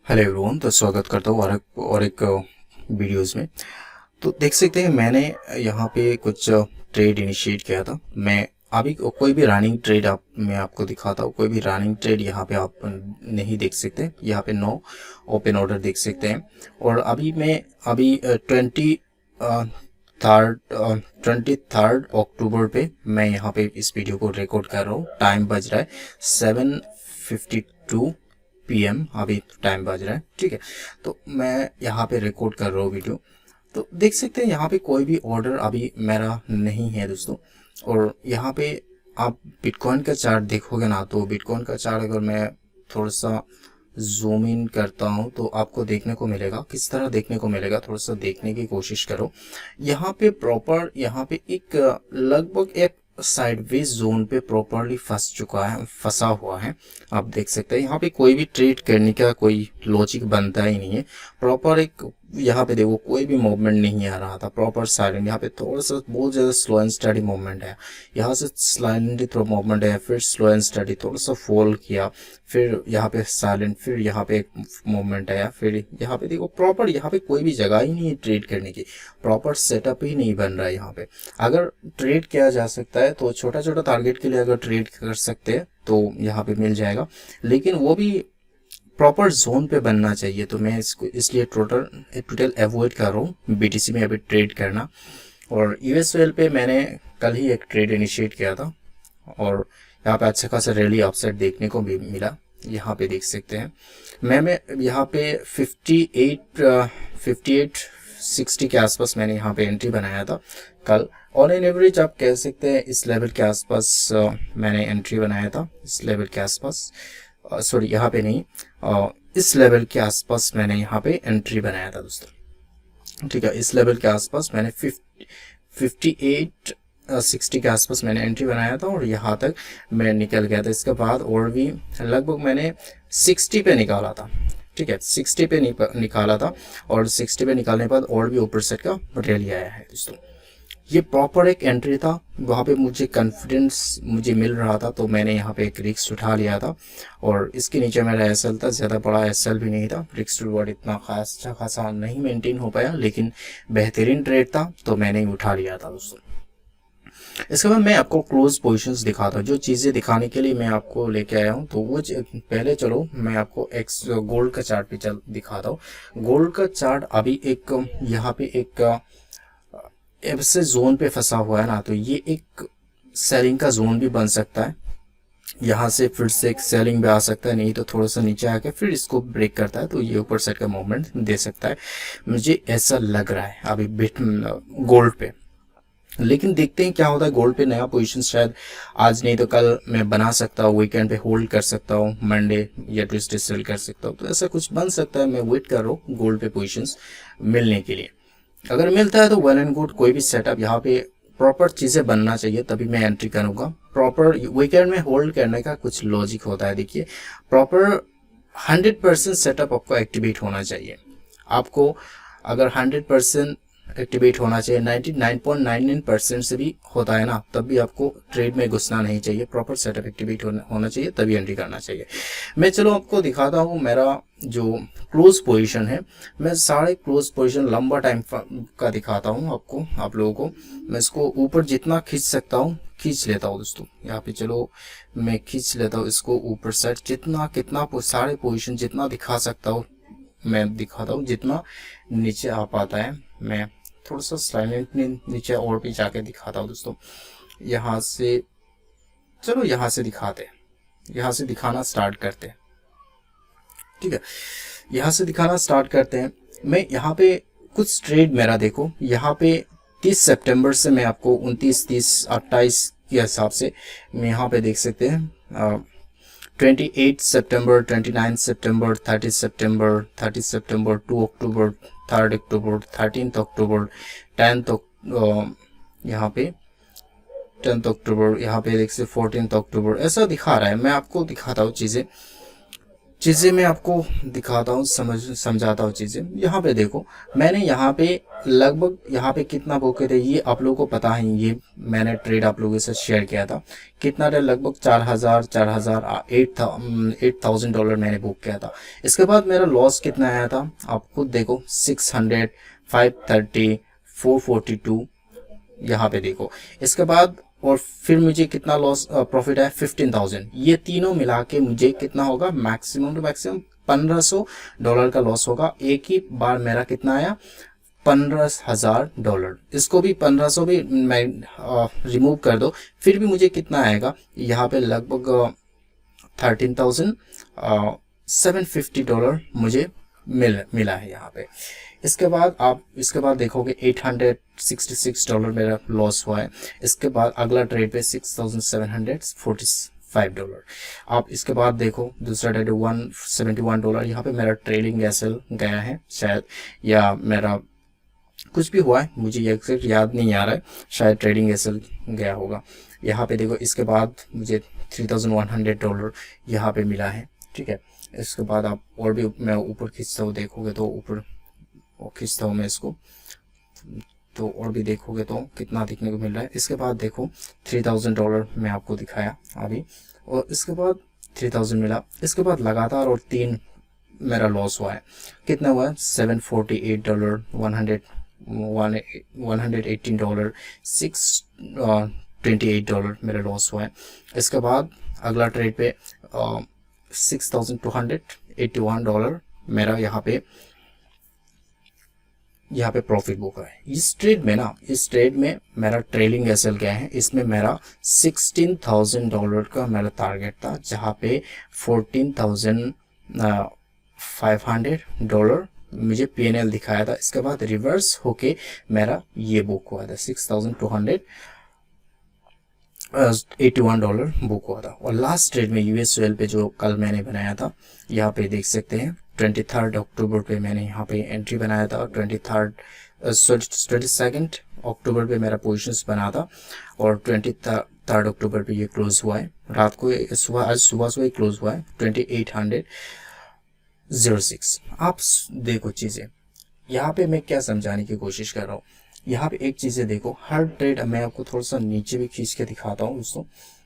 Hello everyone. तो स्वागत करता हूँ और एक वीडियोस में। तो देख सकते हैं मैंने यहाँ पे कुछ ट्रेड इनिशिएट किया था। मैं अभी कोई भी रनिंग ट्रेड मैं आपको दिखाता हूँ। कोई भी रनिंग ट्रेड यहाँ पे आप नहीं देख सकते। यहाँ पे नो ओपन ऑर्डर देख सकते हैं। और अभी 23 अक्टूबर पे मैं यहाँ पे इस वीडियो को रिकॉर्ड कर रहा हूँ। टाइम बज रहा है 7:52 PM। अभी टाइम बज रहा है, ठीक है। तो मैं यहाँ पे रिकॉर्ड कर रहा हूँ वीडियो। तो देख सकते हैं यहाँ पे कोई भी ऑर्डर अभी मेरा नहीं है दोस्तों। और यहाँ पे आप बिटकॉइन का चार्ट देखोगे ना, तो बिटकॉइन का चार्ट अगर मैं थोड़ा सा जूम इन करता हूँ तो आपको देखने को मिलेगा। किस तरह देखने को मिलेगा, थोड़ा सा देखने की कोशिश करो। यहाँ पे प्रॉपर यहाँ पे एक लगभग एक साइडवेज जोन पे प्रॉपरली फंसा हुआ है। आप देख सकते हैं यहाँ पे कोई भी ट्रेड करने का कोई लॉजिक बनता ही नहीं है। प्रॉपर एक यहाँ पे देखो कोई भी मूवमेंट नहीं आ रहा था, प्रॉपर साइलेंट। यहाँ पे थोड़ा सा बहुत ज़्यादा स्लो एंड स्टडी मूवमेंट है। यहाँ से साइलेंट थोड़ा मूवमेंट है, फिर स्लो एंड स्टडी थोड़ा सा फॉल किया, फिर यहाँ पे साइलेंट, फिर यहाँ पे एक मूवमेंट आया, फिर यहाँ पे देखो प्रॉपर यहाँ पे कोई भी जगह ही नहीं है ट्रेड करने की। प्रॉपर सेटअप ही नहीं बन रहा है यहाँ पे। अगर ट्रेड किया जा सकता है तो छोटा छोटा टारगेट के लिए अगर ट्रेड कर सकते हैं तो यहाँ पे मिल जाएगा, लेकिन वो भी प्रॉपर जोन पे बनना चाहिए। तो मैं इसको इसलिए टोटल अवॉइड कर रहा हूँ बीटीसी में अभी ट्रेड करना। और यूएसएल पे मैंने कल ही एक ट्रेड इनिशिएट किया था और यहाँ पे अच्छा खासा रैली अपसाइड देखने को भी मिला। यहाँ पे देख सकते हैं मैं यहाँ पे 58-60 के आसपास मैंने यहाँ पे एंट्री बनाया था कल। ऑन एन एवरेज आप कह सकते हैं इस लेवल के आसपास मैंने एंट्री बनाया था। इस लेवल के आसपास सॉरी यहाँ पे नहीं, इस लेवल के आसपास मैंने यहाँ पे एंट्री बनाया था दोस्तों, ठीक है। इस लेवल के आसपास मैंने 58-60 के आसपास मैंने एंट्री बनाया था और यहाँ तक मैं निकल गया था। इसके बाद और भी लगभग मैंने 60 पे निकाला था, ठीक है। 60 पे निकाला था और 60 पे निकालने के बाद और भी ऊपर सेट का रैली आया है दोस्तों। ये प्रॉपर एक एंट्री था, वहाँ पे मुझे कॉन्फिडेंस मुझे मिल रहा था, तो मैंने यहाँ पे एक रिस्क उठा लिया था। और इसके नीचे मेरा एसएल था, ज़्यादा बड़ा एसएल भी नहीं था। रिस्क रिवॉर्ड इतना खासा नहीं मेंटेन हो पाया, लेकिन बेहतरीन ट्रेड था तो मैंने उठा लिया था दोस्तों। इसके बाद मैं आपको क्लोज पोजीशंस दिखाता हूँ। जो चीज़ें दिखाने के लिए मैं आपको लेके आया हूँ तो वो पहले चलो मैं आपको एक्स गोल्ड का चार्ट भी दिखाता हूँ। गोल्ड का चार्ट अभी एक यहाँ पे एक ऐसे जोन पे फंसा हुआ है ना, तो ये एक सेलिंग का जोन भी बन सकता है। यहाँ से फिर से एक सेलिंग भी आ सकता है, नहीं तो थोड़ा सा नीचे आके फिर इसको ब्रेक करता है तो ये ऊपर साइड का मूवमेंट दे सकता है, मुझे ऐसा लग रहा है अभी गोल्ड पे। लेकिन देखते हैं क्या होता है। गोल्ड पे नया पोजीशन शायद आज नहीं तो कल मैं बना सकता हूँ, वीकेंड पे होल्ड कर सकता हूँ, मंडे या ट्यूसडे सेल कर सकता हूँ, तो ऐसा कुछ बन सकता है। मैं वेट कर रहा हूँ गोल्ड पे पोजीशंस मिलने के लिए। अगर मिलता है तो वेल एंड गुड। कोई भी सेटअप यहाँ पे प्रॉपर चीज़ें बनना चाहिए तभी मैं एंट्री करूँगा। प्रॉपर वीकेंड में होल्ड करने का कुछ लॉजिक होता है। देखिए प्रॉपर 100% सेटअप आपको एक्टिवेट होना चाहिए। आपको अगर 100% एक्टिवेट होना चाहिए, 99.99% से भी होता है ना, तब भी आपको ट्रेड में घुसना नहीं चाहिए। प्रॉपर सेटअप एक्टिवेट होना चाहिए तभी एंट्री करना चाहिए। मैं चलो आपको दिखाता हूँ मेरा जो क्लोज पोजीशन है। मैं सारे क्लोज पोजीशन लंबा टाइम का दिखाता हूँ आपको, आप लोगों को। मैं इसको ऊपर जितना खींच सकता हूँ खींच लेता हूँ दोस्तों। यहाँ पे चलो मैं खींच लेता हूँ इसको ऊपर साइड, कितना सारे पोजीशन जितना दिखा सकता हूँ मैं दिखाता हूँ। जितना नीचे आ पाता है मैं थोड़ा सा साइलेंटली नीचे और भी जाके दिखाता हूँ दोस्तों। यहाँ से चलो यहाँ से दिखाते हैं, यहाँ से दिखाना स्टार्ट करते हैं, ठीक है। यहाँ से दिखाना स्टार्ट करते हैं। मैं यहाँ पे कुछ ट्रेड मेरा देखो, यहाँ पे 30 सितंबर से मैं आपको 29, 30, 28 के हिसाब से मैं यहाँ पे देख सकते हैं 28 सितंबर, 29 सितंबर, 30 सितंबर, 30 सितंबर, 2 अक्टूबर, 3 अक्टूबर, 13 अक्टूबर, 10 यहाँ पे 10 अक्टूबर, यहाँ पे देख से 14 अक्टूबर, ऐसा दिखा रहा है। मैं आपको दिखाता हूँ चीज़ें। चीज़ें मैं आपको दिखाता हूँ, समझाता हूँ चीज़ें। यहाँ पे देखो, मैंने यहाँ पे लगभग यहाँ पे कितना बुक किया था ये आप लोगों को पता है, ये मैंने ट्रेड आप लोगों से शेयर किया था। कितना था, लगभग 8,000 डॉलर मैंने बुक किया था। इसके बाद मेरा लॉस कितना आया था आप खुद देखो, 600, 530, 442, यहाँ पे देखो। इसके बाद और फिर मुझे कितना लॉस प्रॉफिट है, 15,000। ये तीनों मिला के मुझे कितना होगा, मैक्सिमम टू मैक्सिमम $1,500 का लॉस होगा। एक ही बार मेरा कितना आया, $15,000। इसको भी 1500 भी मैं रिमूव कर दो, फिर भी मुझे कितना आएगा, यहाँ पे लगभग $13,750 मुझे मिला है यहाँ पे। इसके बाद आप इसके बाद देखोगे $866 मेरा लॉस हुआ है। इसके बाद अगला ट्रेड पे $6,745। आप इसके बाद देखो दूसरा ट्रेड $171। यहाँ पे मेरा ट्रेडिंग एसएल गया है शायद, या मेरा कुछ भी हुआ है, मुझे एग्जैक्ट याद नहीं आ रहा है, शायद ट्रेडिंग एसएल गया होगा। यहाँ पे देखो, इसके बाद मुझे $3,100 यहाँ पे मिला है, ठीक है। इसके बाद आप और भी मैं ऊपर खींचता हूँ, देखोगे तो ऊपर खींचता हूँ मैं इसको, तो और भी देखोगे तो कितना देखने को मिल रहा है। इसके बाद देखो $3,000 मैं आपको दिखाया अभी, और इसके बाद 3,000 मिला। इसके बाद लगातार और 3 मेरा लॉस हुआ है। कितना हुआ है, $748, $118, $628 मेरा लॉस हुआ है। इसके बाद अगला ट्रेड पे $6,281 मेरा यहाँ पे प्रॉफिट बुक है। इस ट्रेड में मेरा ट्रेलिंग एसएल गया है, इसमें मेरा $16,000 का मेरा टारगेट था, जहाँ पे $14,500 मुझे पीएनएल दिखाया था। इसके बाद रिवर्स होके मेरा ये बुक हुआ था, $6,281 बुक हुआ था। और लास्ट ट्रेड में यूएस ऑयल पे जो कल मैंने बनाया था, यहाँ पे देख सकते हैं 23 अक्टूबर पे मैंने यहाँ पे एंट्री बनाया था। 22 अक्टूबर पे मेरा पोजीशंस बना था, और 23 अक्टूबर पे ये क्लोज हुआ है। रात को आज सुबह से क्लोज हुआ है 2806। आप देखो चीज़ें, यहाँ पे मैं क्या समझाने की कोशिश कर रहा हूँ। यहाँ पे एक चीज़ें देखो, हर ट्रेड मैं आपको थोड़ा सा नीचे भी खींच के दिखाता हूँ दोस्तों।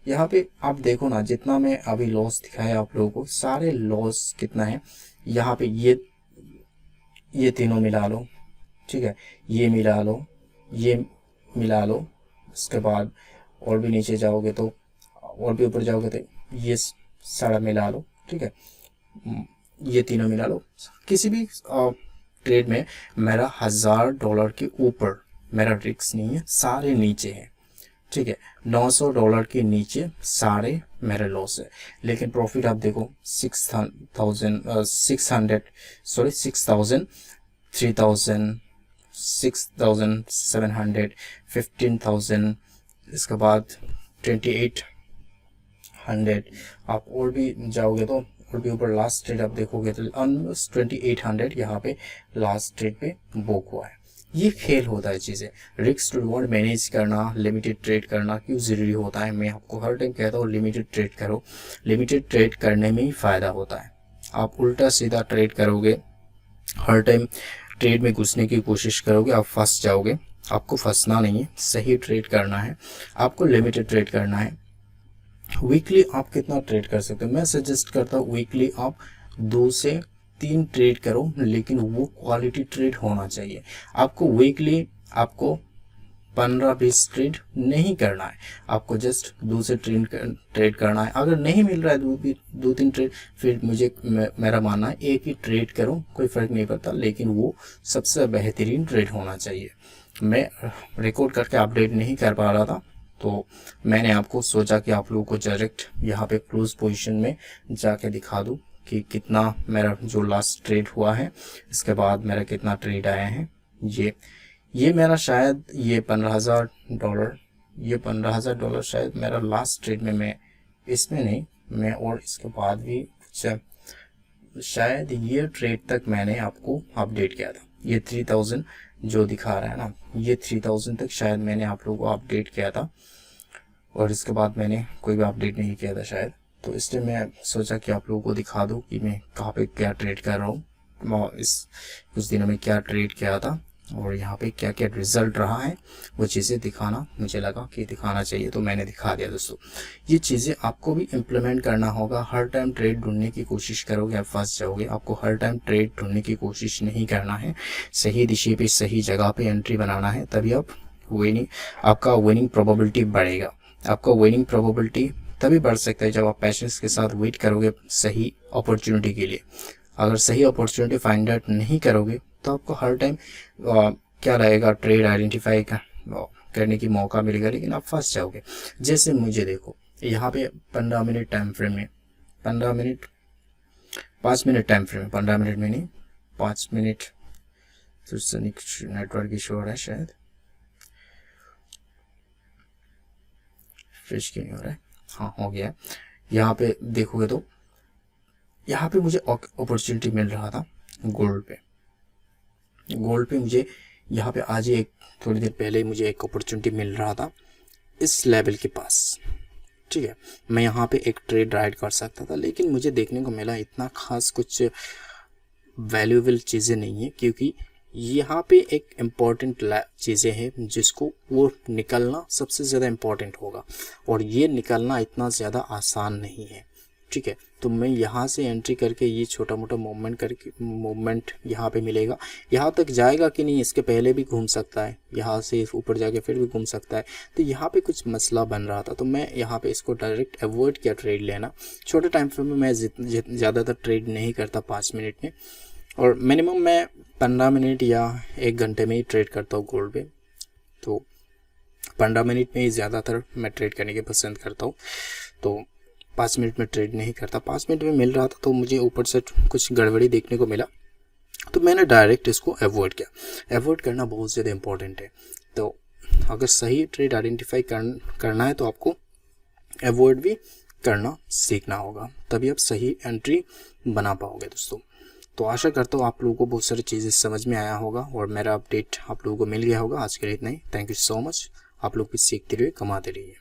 यहाँ पे आप देखो ना, जितना मैं अभी लॉस दिखाया आप लोगों को, सारे लॉस कितना है। यहाँ पे ये तीनों मिला लो, ठीक है, ये मिला लो, ये मिला लो। इसके बाद और भी नीचे जाओगे तो, और भी ऊपर जाओगे तो ये सारा मिला लो, ठीक है, ये तीनों मिला लो। किसी भी ट्रेड में मेरा $1,000 के ऊपर मेरा रिस्क नहीं है, सारे नीचे हैं, ठीक है। $900 के नीचे सारे मेरे लॉस है। लेकिन प्रॉफिट आप देखो 6,000, 6,700, 6,700, 15,000, इसके बाद 2,800। आप और भी जाओगे तो और भी ऊपर लास्ट ट्रेड आप देखोगे तो ऑलमोस्ट 2,800 यहाँ पे लास्ट ट्रेड पे बुक हुआ है। ये खेल होता है चीज़ें, रिस्क टू रिवॉर्ड मैनेज करना, लिमिटेड ट्रेड करना क्यों ज़रूरी होता है। मैं आपको हर टाइम कहता हूँ लिमिटेड ट्रेड करो, लिमिटेड ट्रेड करने में ही फ़ायदा होता है। आप उल्टा सीधा ट्रेड करोगे, हर टाइम ट्रेड में घुसने की कोशिश करोगे, आप फंस जाओगे। आपको फंसना नहीं है, सही ट्रेड करना है, आपको लिमिटेड ट्रेड करना है। वीकली आप कितना ट्रेड कर सकते हो, मैं सजेस्ट करता हूँ वीकली आप 2 से 3 ट्रेड करो, लेकिन वो क्वालिटी ट्रेड होना चाहिए। आपको वीकली आपको 15-20 ट्रेड नहीं करना है, आपको जस्ट 2 से ट्रेड करना है। अगर नहीं मिल रहा है 2-3 ट्रेड, फिर मेरा मानना है एक ही ट्रेड करो, कोई फ़र्क नहीं पड़ता, लेकिन वो सबसे बेहतरीन ट्रेड होना चाहिए। मैं रिकॉर्ड करके अपडेट नहीं कर पा रहा था, तो मैंने आपको सोचा कि आप लोगों को डायरेक्ट यहाँ पे क्लोज पोजीशन में जाके दिखा दूँ कि कितना मेरा जो लास्ट ट्रेड हुआ है, इसके बाद मेरा कितना ट्रेड आया है। ये मेरा शायद ये $15,000 शायद मेरा लास्ट ट्रेड में, मैं इसमें नहीं, मैं और इसके बाद भी शायद ये ट्रेड तक मैंने आपको अपडेट किया था। ये 3,000 जो दिखा रहा है ना, ये 3,000 तक शायद मैंने आप लोगों को अपडेट किया था, और इसके बाद मैंने कोई भी अपडेट नहीं किया था शायद। तो इसलिए मैं सोचा कि आप लोगों को दिखा दूँ कि मैं कहाँ पे क्या ट्रेड कर रहा हूँ, इस कुछ दिनों में क्या ट्रेड किया था और यहाँ पे क्या क्या रिजल्ट रहा है, वो चीज़ें दिखाना मुझे लगा कि दिखाना चाहिए, तो मैंने दिखा दिया दोस्तों। ये चीज़ें आपको भी इम्प्लीमेंट करना होगा। हर टाइम ट्रेड ढूंढने की कोशिश करोगे आप फंस जाओगे। आपको हर टाइम ट्रेड ढूंढने की कोशिश नहीं करना है, सही दिशा पे सही जगह पे एंट्री बनाना है, तभी आप आपका विनिंग प्रोबेबिलिटी बढ़ेगा। आपका विनिंग प्रोबेबिलिटी तभी बढ़ सकता है जब आप पैशंस के साथ वेट करोगे सही अपॉर्चुनिटी के लिए। अगर सही अपॉर्चुनिटी फाइंड आउट नहीं करोगे तो आपको हर टाइम क्या लगेगा, ट्रेड आइडेंटिफाई करने की मौका मिलेगा, लेकिन आप फंस जाओगे। जैसे मुझे देखो यहाँ पे 15 मिनट टाइम फ्रेम में, 5 मिनट टाइम फ्रेम में, 15 मिनट में नहीं 5 मिनट, तो नेटवर्क इशू हो रहा है शायद, फ्रेश क्यों नहीं हो रहा है, हाँ हो गया। यहाँ पे देखोगे तो यहाँ पे मुझे अपॉर्चुनिटी मिल रहा था गोल्ड पे मुझे यहाँ पे आज एक थोड़ी देर पहले मुझे एक अपॉर्चुनिटी मिल रहा था इस लेवल के पास, ठीक है। मैं यहाँ पे एक ट्रेड राइड कर सकता था, लेकिन मुझे देखने को मिला इतना खास कुछ वैल्यूएबल चीज़ें नहीं है, क्योंकि यहाँ पे एक इम्पॉर्टेंट चीज़ें हैं जिसको वो निकलना सबसे ज़्यादा इम्पॉर्टेंट होगा, और ये निकलना इतना ज़्यादा आसान नहीं है, ठीक है। तो मैं यहाँ से एंट्री करके ये छोटा मोटा मूवमेंट यहाँ पे मिलेगा, यहाँ तक जाएगा कि नहीं इसके पहले भी घूम सकता है, यहाँ से ऊपर जाके फिर भी घूम सकता है। तो यहाँ पे कुछ मसला बन रहा था, तो मैं यहाँ पे इसको डायरेक्ट अवॉइड किया ट्रेड लेना। छोटे टाइम फ्रेम में मैं ज़्यादातर ट्रेड नहीं करता 5 मिनट में, और मिनिमम मैं 15 मिनट या 1 घंटे में ही ट्रेड करता हूँ गोल्ड पे। तो 15 मिनट में ही ज़्यादातर मैं ट्रेड करने की पसंद करता हूँ, तो 5 मिनट में ट्रेड नहीं करता। 5 मिनट में मिल रहा था तो मुझे ऊपर से कुछ गड़बड़ी देखने को मिला, तो मैंने डायरेक्ट इसको अवॉइड किया। अवॉइड करना बहुत ज़्यादा इंपॉर्टेंट है। तो अगर सही ट्रेड आइडेंटिफाई करना है तो आपको अवॉइड भी करना सीखना होगा, तभी आप सही एंट्री बना पाओगे दोस्तों। तो आशा करता हूँ आप लोगों को बहुत सारी चीज़ें समझ में आया होगा और मेरा अपडेट आप लोगों को मिल गया होगा। आज के लिए इतना ही। Thank you so much. आप लोग भी सीखते रहिए, कमाते रहिए।